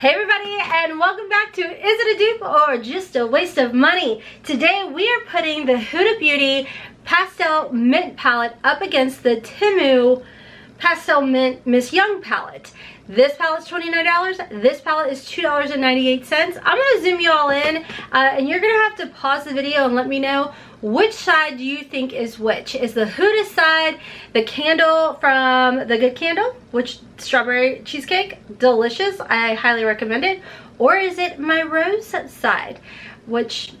Hey everybody, and welcome back to Is It a Dupe or Just a Waste of Money? Today we are putting the Huda Beauty Pastel Mint palette up against the Temu Pastel Mint Miss Young palette. This palette's $29. This palette is $2.98. I'm going to zoom you all in, and you're going to have to pause the video and let me know which side do you think is which. Is the Huda side the candle from The Good Candle, which strawberry cheesecake, delicious, I highly recommend it, or is it my rose side, which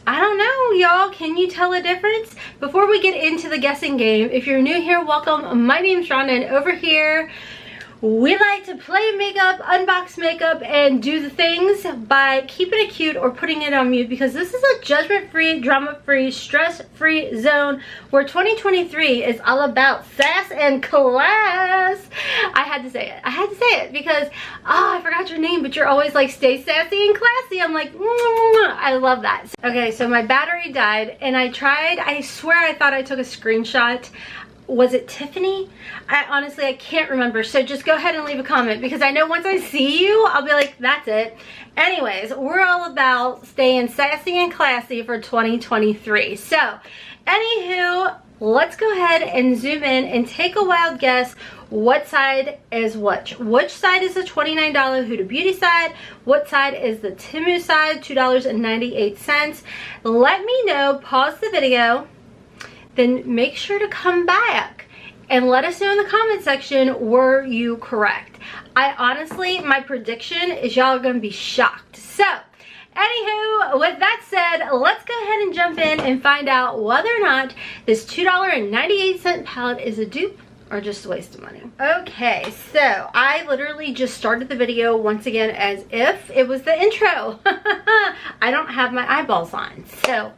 I don't know, y'all. Can you tell a difference? Before we get into the guessing game, if you're new here, welcome. My name's Rhonda, and over here we like to play makeup, unbox makeup, and do the things by keeping it cute or putting it on mute, because this is a judgment-free, drama-free, stress-free zone where 2023 is all about sass and class. I had to say it. I had to say it because, oh, I forgot your name, but you're always like, stay sassy and classy. I'm like, I love that. Okay, so my battery died, and I swear I thought I took a screenshot. Was it Tiffany? I can't remember. So just go ahead and leave a comment, because I know once I see you, I'll be like, that's it. Anyways, we're all about staying sassy and classy for 2023. So, anywho, let's go ahead and zoom in and take a wild guess. What side is which? Which side is the $29 Huda Beauty side? What side is the Temu side? $2.98. Let me know. Pause the video. Then make sure to come back and let us know in the comment section, were you correct? I honestly, my prediction is y'all are gonna be shocked. So, anywho, with that said, let's go ahead and jump in and find out whether or not this $2.98 palette is a dupe or just a waste of money. Okay, so I literally just started the video once again as if it was the intro. I don't have my eyeballs on, so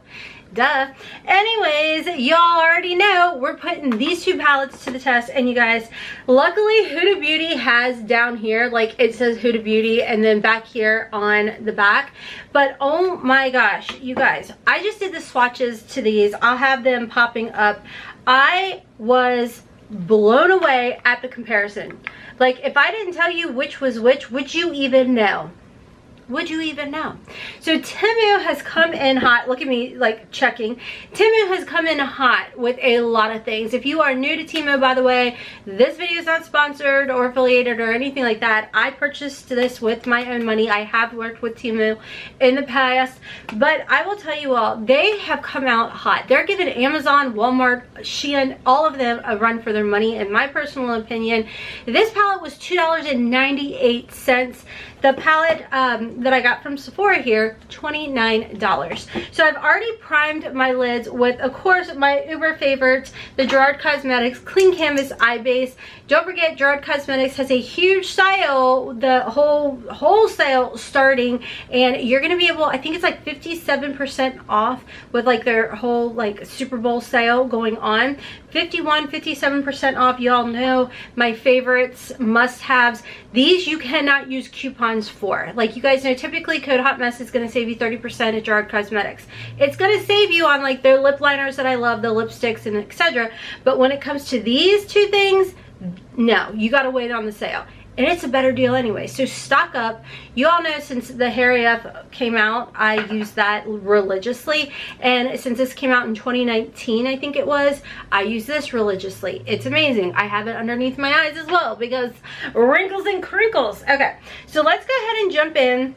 duh. Anyways, y'all already know we're putting these two palettes to the test, and you guys, luckily Huda Beauty has down here, like it says Huda Beauty, and then back here on the back. But oh my gosh, you guys, I just did the swatches to these. I'll have them popping up. I was blown away at the comparison. Like, if I didn't tell you which was which, would you even know? Would you even know? So Temu has come in hot. Look at me like checking. Temu has come in hot with a lot of things. If you are new to Temu, by the way, this video is not sponsored or affiliated or anything like that. I purchased this with my own money. I have worked with Temu in the past, but I will tell you all, they have come out hot. They're giving Amazon, Walmart, Shein, all of them a run for their money, in my personal opinion. This palette was $2.98. The palette that I got from Sephora here, $29. So I've already primed my lids with, of course, my uber favorites, the Gerard Cosmetics Clean Canvas Eye Base. Don't forget, Gerard Cosmetics has a huge sale, the whole sale starting, and you're gonna be able, I think it's like 57% off with like their whole like Super Bowl sale going on. 57% off. Y'all know my favorites, must-haves. These you cannot use coupons for. Like, you guys know, typically code HOTMESS is going to save you 30% at Gerard Cosmetics. It's going to save you on like their lip liners that I love, the lipsticks, and etc. But when it comes to these two things, no, you got to wait on the sale. And it's a better deal anyway, so stock up. You all know, since the Harry F came out, I use that religiously, and since this came out in 2019, I think it was, I use this religiously. It's amazing. I have it underneath my eyes as well, because wrinkles and crinkles. Okay, so let's go ahead and jump in.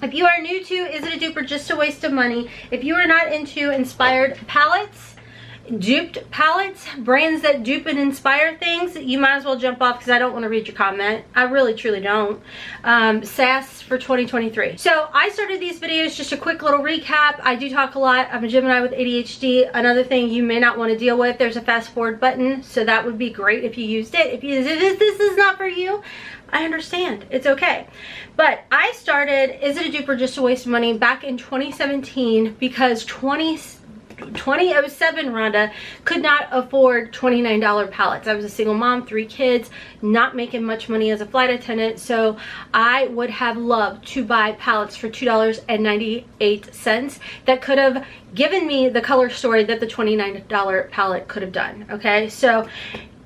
If you are new to Is It a Dupe or Just a Waste of Money, if you are not into inspired palettes, duped palettes, brands that dupe and inspire things, you might as well jump off, because I don't want to read your comment. I really truly don't. Sass for 2023. So I started these videos, just a quick little recap. I do talk a lot. I'm a Gemini with ADHD. Another thing you may not want to deal with, there's a fast forward button, so that would be great if you used it. If this is not for you, I understand. It's okay. But I started Is It a Dupe or Just a Waste of Money back in 2017 because 2007 Rhonda could not afford $29 palettes. I was a single mom, 3 kids, not making much money as a flight attendant, so I would have loved to buy palettes for $2.98 that could have given me the color story that the $29 palette could have done. Okay, so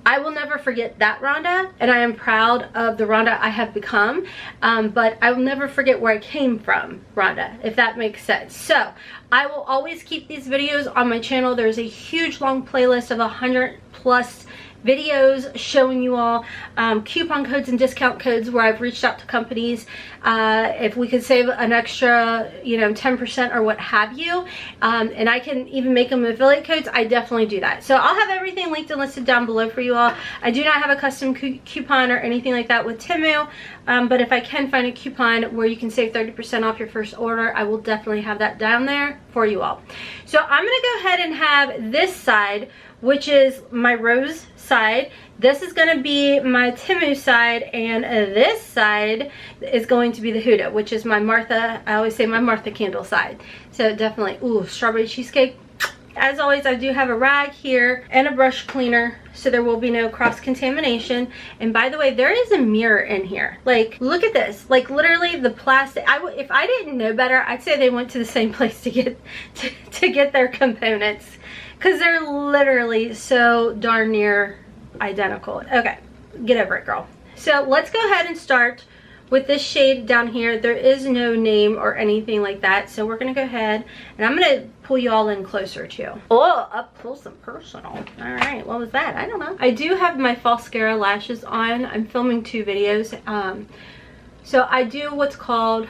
I will never forget that Rhonda, and I am proud of the Rhonda I have become, but I will never forget where I came from, Rhonda, if that makes sense. So I will always keep these videos on my channel. There's a huge long playlist of 100+ videos showing you all coupon codes and discount codes where I've reached out to companies if we could save an extra, you know, 10% or what have you, and I can even make them affiliate codes. I definitely do that. So I'll have everything linked and listed down below for you all. I do not have a custom coupon or anything like that with Temu, but if I can find a coupon where you can save 30% off your first order, I will definitely have that down there for you all. So I'm gonna go ahead and have this side, which is my rose side. This is going to be my Temu side, and this side is going to be the Huda, which is my Martha, I always say my Martha candle side. So definitely, ooh, strawberry cheesecake. As always, I do have a rag here and a brush cleaner, so there will be no cross-contamination. And by the way, there is a mirror in here. Like, look at this. Like, literally the plastic. If I didn't know better, I'd say they went to the same place to get their components, because they're literally so darn near identical. Okay, get over it, girl. So let's go ahead and start with this shade down here. There is no name or anything like that, so we're gonna go ahead and I'm gonna pull you all in closer too. Oh, up close and personal. All right, what was that? I don't know. I do have my Falscara lashes on. I'm filming 2 videos. So I do what's called,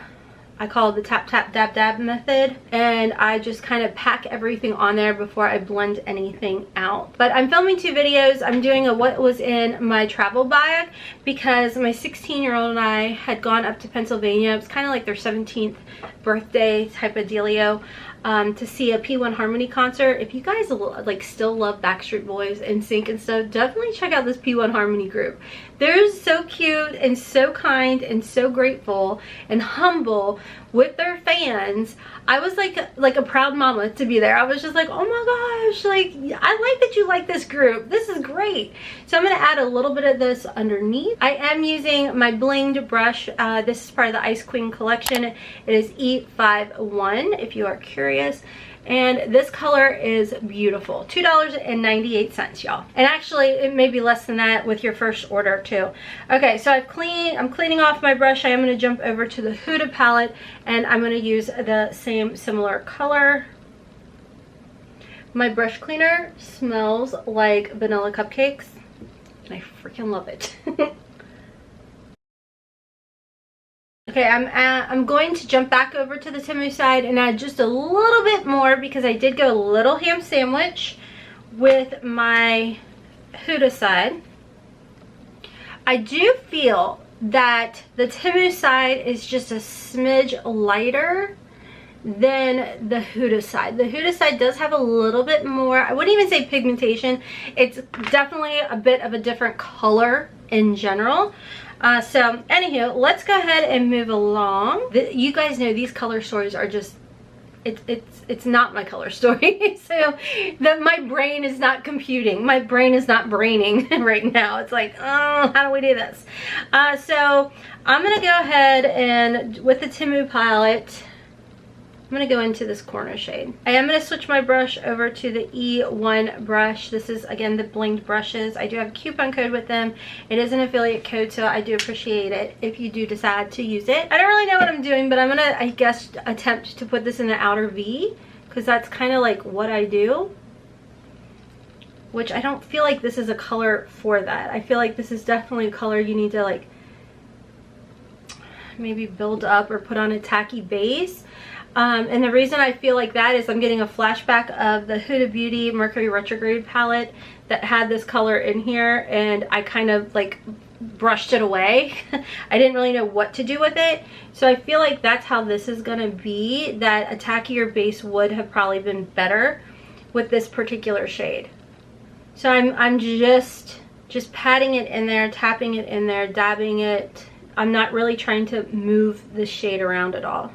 I call it the tap tap dab dab method, and I just kind of pack everything on there before I blend anything out. But I'm filming 2 videos. I'm doing a what was in my travel bag because my 16-year-old and I had gone up to Pennsylvania. It was kind of like their 17th birthday type of dealio, to see a P1 Harmony concert. If you guys like still love Backstreet Boys and NSYNC and stuff, definitely check out this P1 Harmony group. They're so cute and so kind and so grateful and humble with their fans. I was like a proud mama to be there. I was just like, oh my gosh, like, I like that you like this group. This is great. So I'm gonna add a little bit of this underneath. I am using my blinged brush. This is part of the Ice Queen collection. It is E51 if you are curious. And this color is beautiful. $2.98, y'all. And actually, it may be less than that with your first order too. Okay, so I'm cleaning off my brush. I am going to jump over to the Huda palette, and I'm going to use the same similar color. My brush cleaner smells like vanilla cupcakes, and I freaking love it. Okay, I'm going to jump back over to the Temu side and add just a little bit more because I did go a little ham sandwich with my Huda side. I do feel that the Temu side is just a smidge lighter than the Huda side. The Huda side does have a little bit more, I wouldn't even say pigmentation. It's definitely a bit of a different color in general. So anywho, let's go ahead and move along. You guys know these color stories are just, it's not my color story. So my brain is not computing. My brain is not braining right now. It's like, oh, how do we do this? So I'm gonna go ahead and with the Temu palette, I'm going to go into this corner shade. I am going to switch my brush over to the E1 brush. This is, again, the blinged brushes. I do have a coupon code with them. It is an affiliate code, so I do appreciate it if you do decide to use it. I don't really know what I'm doing, but I'm going to, I guess, attempt to put this in the outer V, because that's kind of like what I do. Which I don't feel like this is a color for that. I feel like this is definitely a color you need to, like, maybe build up or put on a tacky base. And the reason I feel like that is I'm getting a flashback of the Huda Beauty Mercury Retrograde palette that had this color in here, and I kind of like brushed it away. I didn't really know what to do with it. So I feel like that's how this is gonna be, that a tackier base would have probably been better with this particular shade. So I'm just patting it in there, tapping it in there, dabbing it. I'm not really trying to move the shade around at all.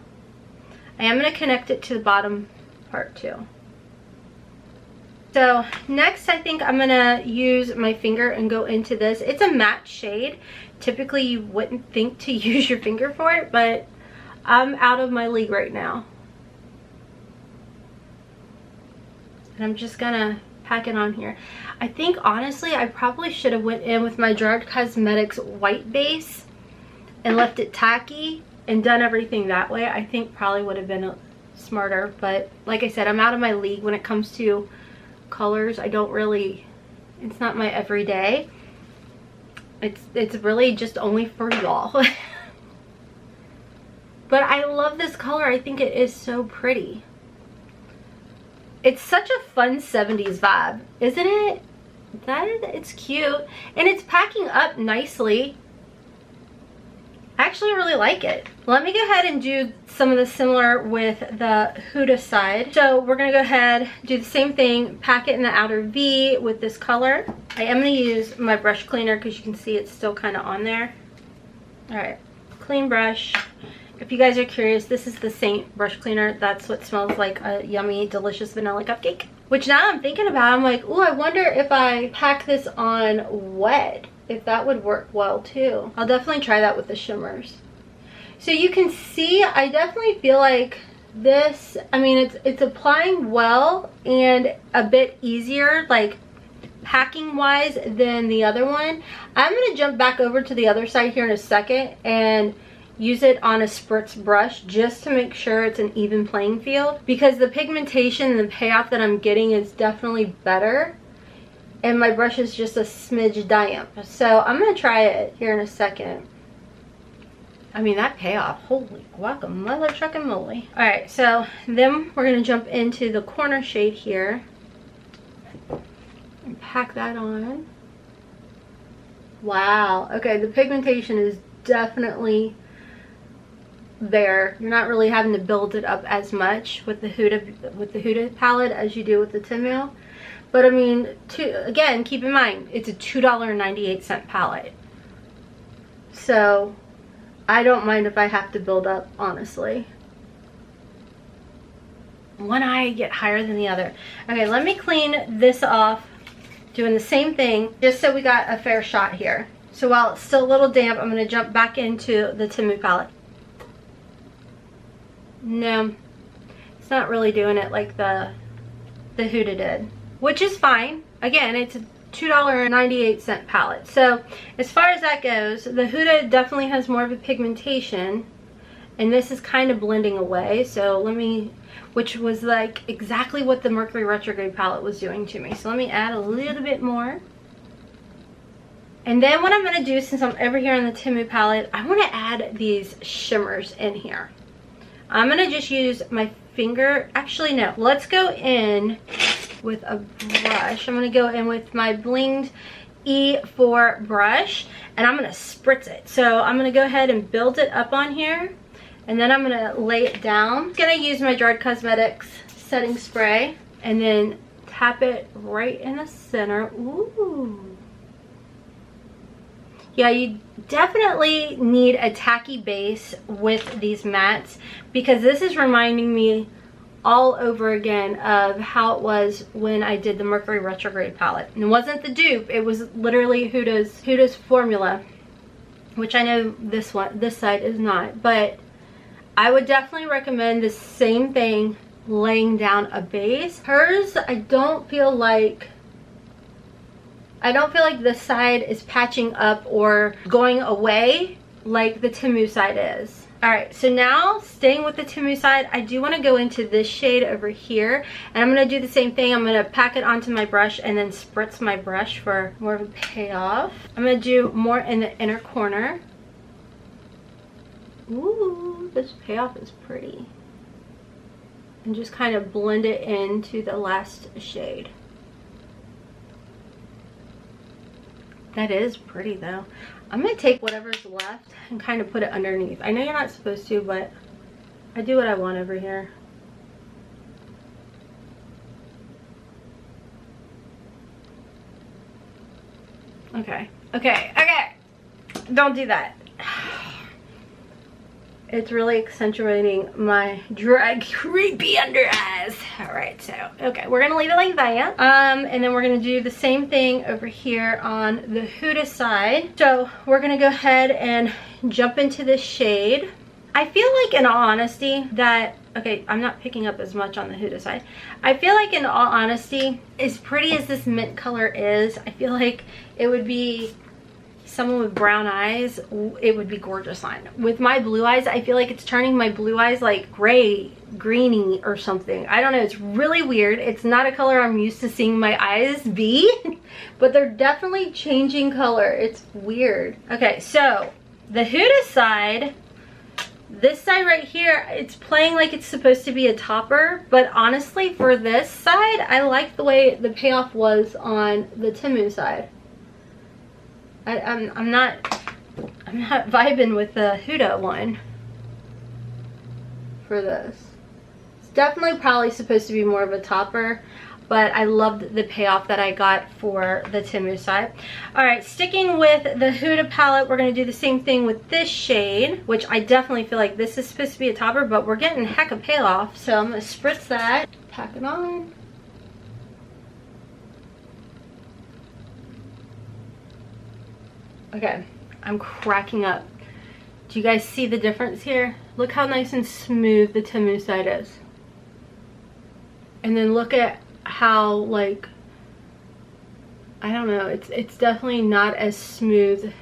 I am going to connect it to the bottom part too. So next I think I'm going to use my finger and go into this. It's a matte shade. Typically you wouldn't think to use your finger for it, but I'm out of my league right now. And I'm just going to pack it on here. I think honestly I probably should have went in with my Drug Cosmetics white base and left it tacky and done everything that way. I think probably would have been smarter, but like I said, I'm out of my league when it comes to colors. I don't really, it's not my everyday. It's really just only for y'all. But I love this color. I think it is so pretty. It's such a fun 70s vibe, isn't it? It's cute. And it's packing up nicely. I actually really like it. Let me go ahead and do some of the similar with the Huda side. So we're gonna go ahead, do the same thing, pack it in the outer V with this color. I am gonna use my brush cleaner because you can see it's still kind of on there. All right, clean brush. If you guys are curious, this is the SEINT brush cleaner. That's what smells like a yummy, delicious vanilla cupcake. Which now I'm thinking about, I'm like, ooh, I wonder if I pack this on wet, if that would work well too. I'll definitely try that with the shimmers. So you can see, I definitely feel like this, I mean, it's applying well and a bit easier, like packing wise, than the other one. I'm gonna jump back over to the other side here in a second and use it on a spritz brush just to make sure it's an even playing field, because the pigmentation and the payoff that I'm getting is definitely better, and my brush is just a smidge damp. So I'm gonna try it here in a second. I mean, that payoff, holy guacamole truckin' moly. All right, so then we're gonna jump into the corner shade here and pack that on. Wow, okay, the pigmentation is definitely there. You're not really having to build it up as much with the Huda palette as you do with the Temu. But I mean, again, keep in mind, it's a $2.98 palette. So I don't mind if I have to build up, honestly. One eye get higher than the other. Okay, let me clean this off, doing the same thing, just so we got a fair shot here. So while it's still a little damp, I'm gonna jump back into the Temu palette. No, it's not really doing it like the Huda did, which is fine. Again, it's a $2.98 palette. So as far as that goes, the Huda definitely has more of a pigmentation, and this is kind of blending away. So let me, which was like exactly what the Mercury Retrograde palette was doing to me. So let me add a little bit more. And then what I'm going to do, since I'm over here on the Temu palette, I want to add these shimmers in here. I'm going to just use my finger. Actually, no. Let's go in with a brush. I'm going to go in with my blinged E4 brush, and I'm going to spritz it. So I'm going to go ahead and build it up on here, and then I'm going to lay it down. I'm going to use my Drug Cosmetics setting spray and then tap it right in the center. Ooh. Yeah, you definitely need a tacky base with these mattes, because this is reminding me all over again of how it was when I did the Mercury Retrograde palette. And it wasn't the dupe, it was literally Huda's formula, which I know this side is not. But I would definitely recommend the same thing, laying down a base. Hers, I don't feel like this side is patching up or going away like the Temu side is. Alright, so now staying with the Temu side, I do want to go into this shade over here, and I'm going to do the same thing. I'm going to pack it onto my brush and then spritz my brush for more of a payoff. I'm going to do more in the inner corner. Ooh, this payoff is pretty. And just kind of blend it into the last shade. That is pretty though. I'm going to take whatever's left and kind of put it underneath. I know you're not supposed to, but I do what I want over here. Okay. Don't do that. It's really accentuating my drag creepy under eyes. Alright, so, okay, we're going to leave it like that. And then we're going to do the same thing over here on the Huda side. So, we're going to go ahead and jump into this shade. I feel like, in all honesty, that okay, I'm not picking up as much on the Huda side. I feel like, in all honesty, as pretty as this mint color is, I feel like it would be, someone with brown eyes, it would be gorgeous on. With my blue eyes, I feel like it's turning my blue eyes like gray, greeny or something. I don't know, it's really weird. It's not a color I'm used to seeing my eyes be, but they're definitely changing color. It's weird. Okay, so the Huda side, this side right here, it's playing like it's supposed to be a topper, but honestly for this side, I like the way the payoff was on the Temu side. I'm not vibing with the Huda one for this. It's definitely probably supposed to be more of a topper, but I loved the payoff that I got for the Temu side. All right, sticking with the Huda palette, we're gonna do the same thing with this shade, which I definitely feel like this is supposed to be a topper, but we're getting heck of payoff, so I'm gonna spritz that, pack it on. Okay, I'm cracking up. Do you guys see the difference here? Look how nice and smooth the Temu side is. And then look at how, like, I don't know, it's definitely not as smooth.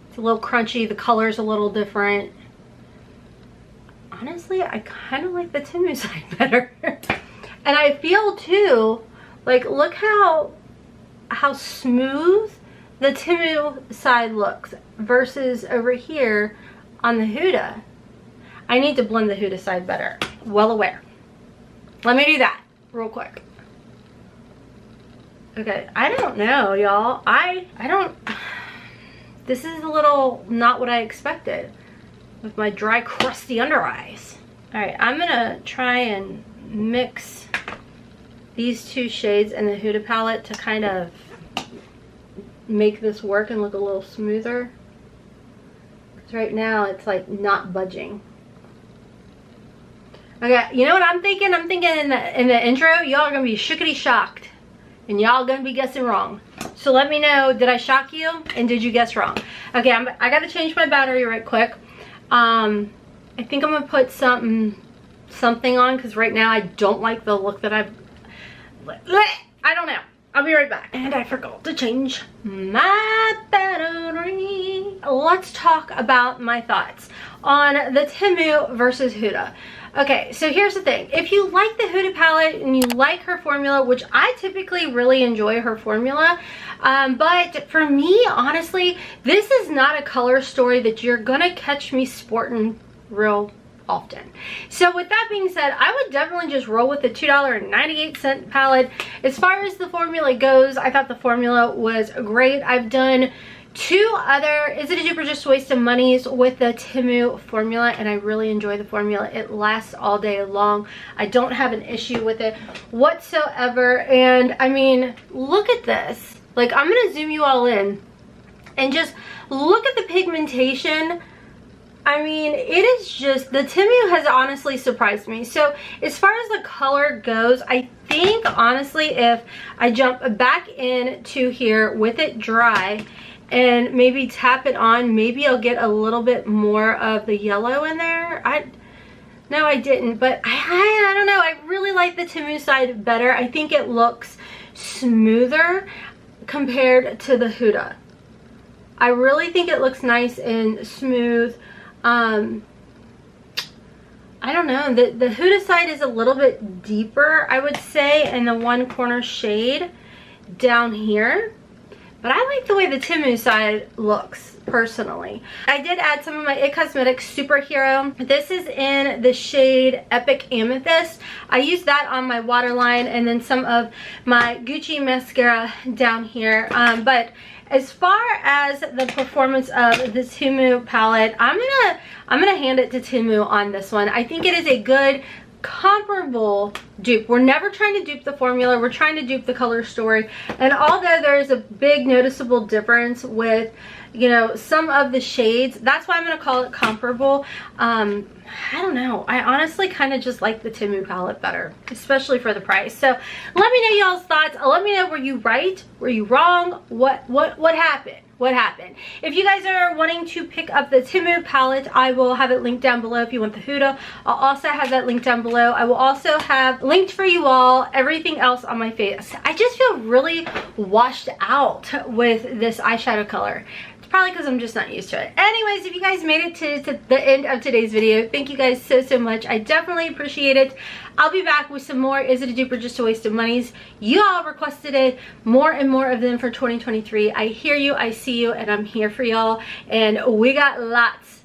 It's a little crunchy, the color's a little different. Honestly, I kind of like the Temu side better. And I feel too, like, look how smooth the Temu side looks versus over here on the Huda. I need to blend the Huda side better. Well aware. Let me do that real quick. Okay, I don't know, y'all. I don't, this is a little not what I expected with my dry, crusty under eyes. All right, I'm gonna try and mix these two shades in the Huda palette to kind of make this work and look a little smoother, because right now it's like not budging. Okay, you know what I'm thinking? I'm thinking in the intro, y'all are gonna be shookity shocked and y'all gonna be guessing wrong. So let me know, did I shock you and did you guess wrong? Okay, I gotta change my battery right quick. I think I'm gonna put something on, because right now I don't like the look that I don't know. I'll be right back. And I forgot to change my battery. Let's talk about my thoughts on the Temu versus Huda. Okay, so here's the thing. If you like the Huda palette and you like her formula, which I typically really enjoy her formula, but for me, honestly, this is not a color story that you're gonna catch me sporting real often. So with that being said, I would definitely just roll with the $2.98 palette. As far as the formula goes, I thought the formula was great. I've done two other Is It a Dupe or Just a Waste of Monies with the Temu formula, and I really enjoy the formula. It lasts all day long. I don't have an issue with it whatsoever. And I mean, look at this. Like, I'm gonna zoom you all in and just look at the pigmentation. I mean, it is just, the Temu has honestly surprised me. So as far as the color goes, I think honestly if I jump back into here with it dry and maybe tap it on, maybe I'll get a little bit more of the yellow in there. No, I didn't, but I don't know. I really like the Temu side better. I think it looks smoother compared to the Huda. I really think it looks nice and smooth. I don't know, the Huda side is a little bit deeper, I would say, in the one corner shade down here, but I like the way the Temu side looks personally. I did add some of my IT Cosmetics Superhero. This is in the shade Epic Amethyst. I used that on my waterline, and then some of my Gucci mascara down here, but as far as the performance of the Temu palette, I'm gonna hand it to Temu on this one. I think it is a good comparable dupe. We're never trying to dupe the formula, we're trying to dupe the color story. And although there's a big noticeable difference with, you know, some of the shades, that's why I'm gonna call it comparable. I don't know, I honestly kind of just like the Temu palette better, especially for the price. So let me know y'all's thoughts. Let me know, were you right, were you wrong, what happened? what happened. If you guys are wanting to pick up the Temu palette, I will have it linked down below. If you want the Huda, I'll also have that linked down below. I will also have linked for you all everything else on my face. I just feel really washed out with this eyeshadow color. Probably because I'm just not used to it. Anyways, if you guys made it to the end of today's video, thank you guys so much. I definitely appreciate it. I'll be back with some more Is It a Dupe or Just a Waste of Monies. You all requested it, more and more of them for 2023. I hear you, I see you, and I'm here for y'all. And we got lots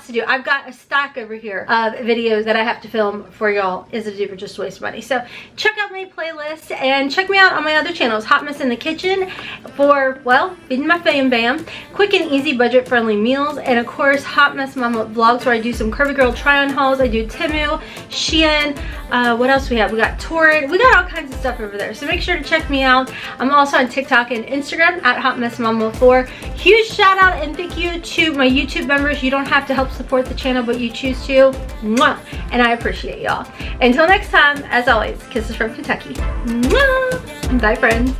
to do. I've got a stack over here of videos that I have to film for y'all. Is It a Dupe or Just a Waste of Money? So check out my playlist and check me out on my other channels. Hotmess in the Kitchen for, well, feeding my fam bam. Quick and easy budget friendly meals. And of course, Hotmess Momma vlogs where I do some Curvy Girl try on hauls. I do Temu, Shein, what else we have? We got Torrid. We got all kinds of stuff over there. So make sure to check me out. I'm also on TikTok and Instagram at hotmessmomma4. Huge shout out and thank you to my YouTube members. You don't have to help support the channel, but you choose to. Mwah! And I appreciate y'all. Until next time, as always, kisses from Kentucky. Mwah! Bye, friends.